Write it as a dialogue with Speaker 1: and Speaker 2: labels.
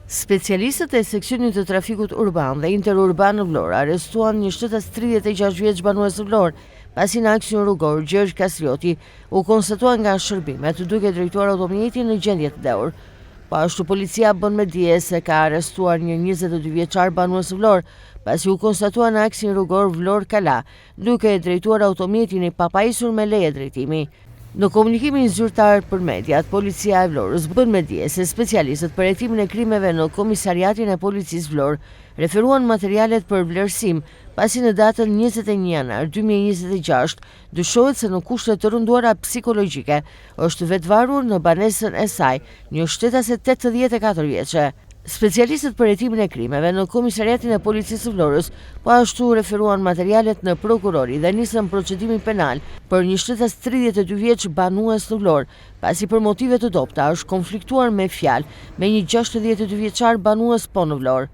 Speaker 1: Specialistët e seksionit të trafikut urban dhe interurban në Vlorë arrestuan një shtetas 36 vjeç banues në Vlorë, pasi në aksion rrugor Gjergj Kastrioti u konstatuar nga shërbimet duke drejtuar automjetin në gjendje të dhëur. Po ashtu policia bën me dije se ka arrestuar një 22 vjeçar banues në Vlorë, pasi u konstatua në aksin rrugor Vlorë Kala, duke drejtuar automjetin i papajisur me leje drejtimi. Në komunikimin zyrtar për mediat, policia e Vlorës bën me dije se specialistët për hetimin e krimeve në Komisariatin e Policisë Vlorë referuan materialet për vlerësim, pasi në datën 21 janar 2026 dyshohet se në kushte të rënduara psikologjike është vetvarur në banesën e saj një shtetase 84 vjeçe. Specialistët për hetimin e krimeve në Komisariatin e Policisë Vlorës po ashtu referuan materialet në prokurori dhe nisën procedimin penal për një shtetas 32 vjeç banues në Vlorë, pasi për motive të dobta është konfliktuar me fjalë me një 62 vjeçar banues po në Vlorë.